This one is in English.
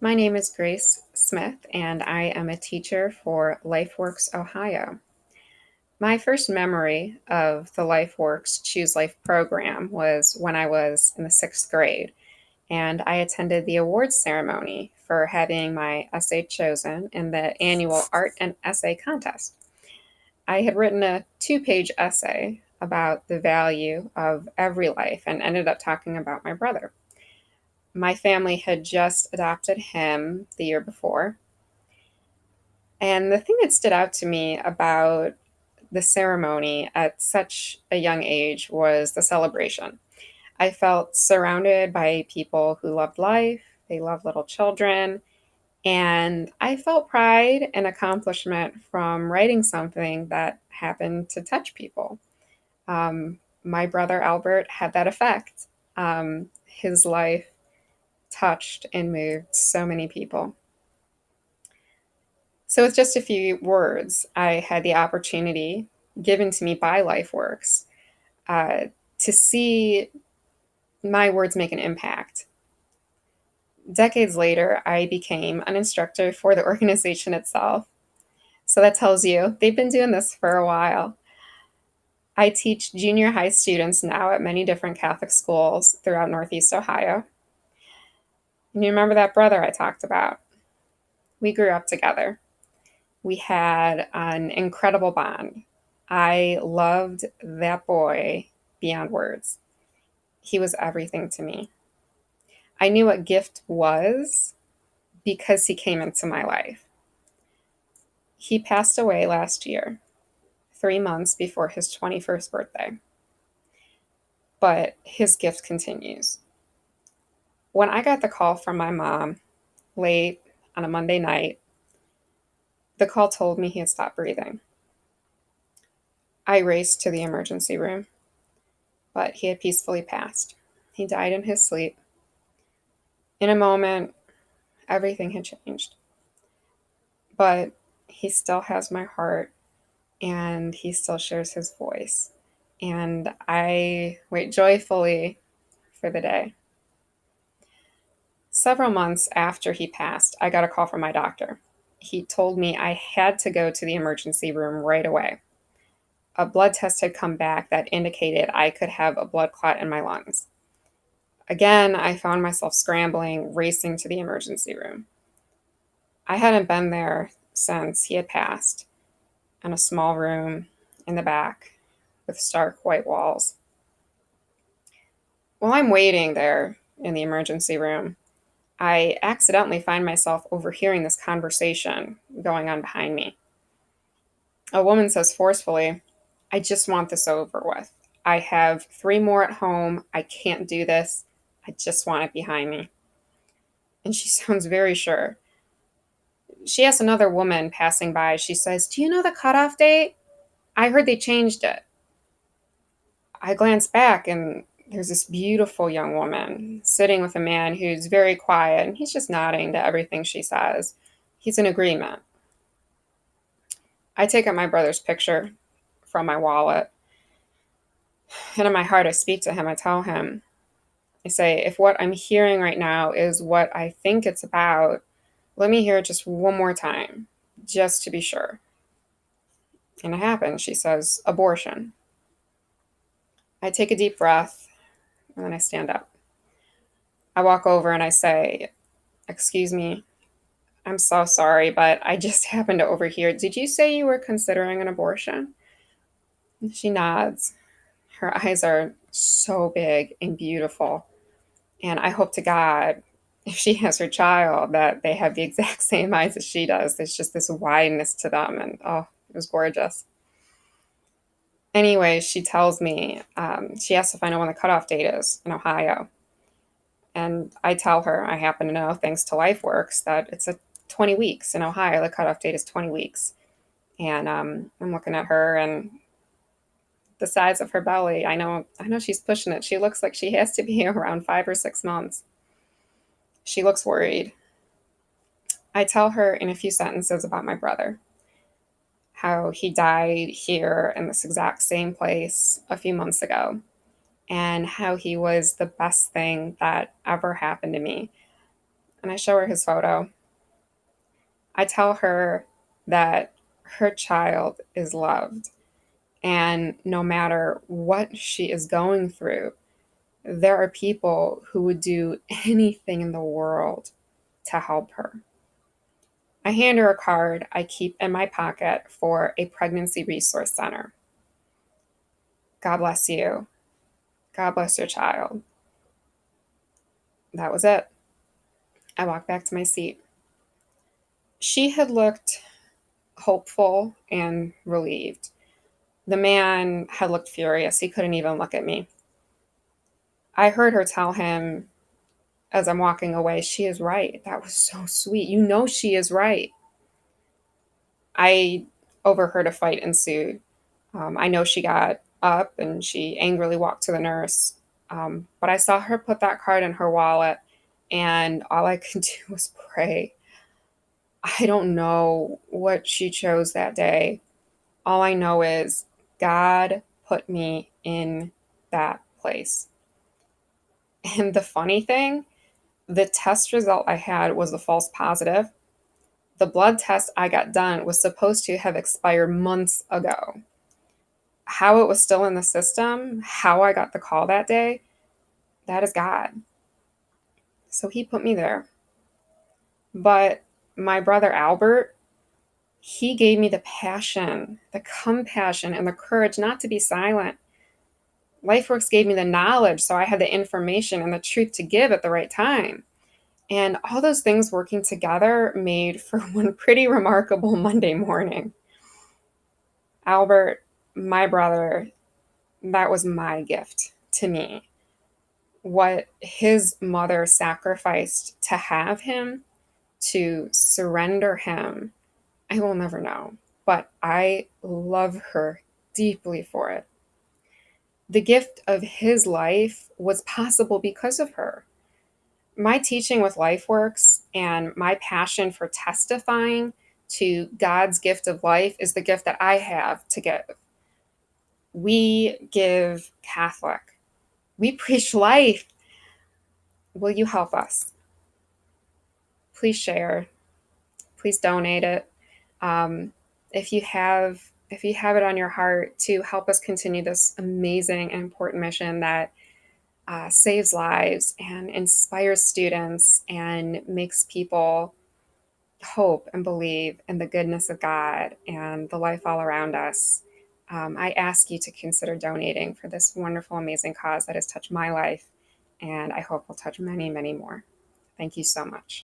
My name is Grace Smith, and I am a teacher for Lifeworks Ohio. My first memory of the Lifeworks Choose Life program was when I was in the sixth grade, and I attended the awards ceremony for having my essay chosen in the annual art and essay contest. I had written a two-page essay about the value of every life and ended up talking about my brother. My family had just adopted him the year before. And the thing that stood out to me about the ceremony at such a young age was the celebration. I felt surrounded by people who loved life, they loved little children, and I felt pride and accomplishment from writing something that happened to touch people. My brother Albert had that effect. His life touched and moved so many people. So, with just a few words, I had the opportunity given to me by Lifeworks uh, to see my words make an impact. Decades later, I became an instructor for the organization itself. So, that tells you they've been doing this for a while. I teach junior high students now at many different Catholic schools throughout Northeast Ohio. And you remember that brother I talked about? We grew up together. We had an incredible bond. I loved that boy beyond words. He was everything to me. I knew what gift was because he came into my life. He passed away last year, 3 months before his 21st birthday, but his gift continues. When I got the call from my mom late on a Monday night, the call told me he had stopped breathing. I raced to the emergency room, but he had peacefully passed. He died in his sleep. In a moment, everything had changed. But he still has my heart and he still shares his voice. And I wait joyfully for the day. Several months after he passed, I got a call from my doctor. He told me I had to go to the emergency room right away. A blood test had come back that indicated I could have a blood clot in my lungs. Again, I found myself scrambling, racing to the emergency room. I hadn't been there since he had passed, in a small room in the back with stark white walls. While I'm waiting there in the emergency room, I accidentally find myself overhearing this conversation going on behind me. A woman says forcefully, "I just want this over with. I have three more at home. I can't do this. I just want it behind me." And she sounds very sure. She asks another woman passing by, she says, "Do you know the cutoff date? I heard they changed it." I glance back and there's this beautiful young woman sitting with a man who's very quiet and he's just nodding to everything she says. He's in agreement. I take out my brother's picture from my wallet, and in my heart, I speak to him. I tell him, I say, if what I'm hearing right now is what I think it's about, let me hear it just one more time, just to be sure. And it happens. She says, "Abortion." I take a deep breath and then I stand up. I walk over and I say, "Excuse me, I'm so sorry, but I just happened to overhear. Did you say you were considering an abortion?" She nods. Her eyes are so big and beautiful. And I hope to God, if she has her child, that they have the exact same eyes as she does. There's just this wideness to them. And oh, it was gorgeous. Anyway, she tells me, she asks if I know when the cutoff date is in Ohio. And I tell her, I happen to know, thanks to LifeWorks, that it's a 20 weeks in Ohio. The cutoff date is 20 weeks. And I'm looking at her and the size of her belly. I know she's pushing it. She looks like she has to be around 5 or 6 months. She looks worried. I tell her in a few sentences about my brother, how he died here in this exact same place a few months ago, and how he was the best thing that ever happened to me. and I show her his photo. I tell her that her child is loved, and no matter what she is going through, there are people who would do anything in the world to help her. I hand her a card I keep in my pocket for a pregnancy resource center. God bless you. God bless your child. That was it. I walked back to my seat. She had looked hopeful and relieved. The man had looked furious. He couldn't even look at me. I heard her tell him as I'm walking away, she is right. That was so sweet. You know she is right. I overheard a fight ensued. I know she got up and she angrily walked to the nurse. But I saw her put that card in her wallet, and all I could do was pray. I don't know what she chose that day. All I know is God put me in that place. And the funny thing, the test result I had was a false positive. The blood test I got done was supposed to have expired months ago. How it was still in the system, how I got the call that day, that is God. So he put me there. But my brother Albert, he gave me the passion, the compassion, and the courage not to be silent. Lifeworks gave me the knowledge, so I had the information and the truth to give at the right time. And all those things working together made for one pretty remarkable Monday morning. Albert, my brother, that was my gift to me. What his mother sacrificed to have him, to surrender him, I will never know. But I love her deeply for it. The gift of his life was possible because of her. My teaching with Lifeworks and my passion for testifying to God's gift of life is the gift that I have to give. We give Catholic. We preach life. Will you help us? Please share. Please donate it. Um, if you have it on your heart to help us continue this amazing and important mission that saves lives and inspires students and makes people hope and believe in the goodness of God and the life all around us, I ask you to consider donating for this wonderful, amazing cause that has touched my life, and I hope will touch many, many more. Thank you so much.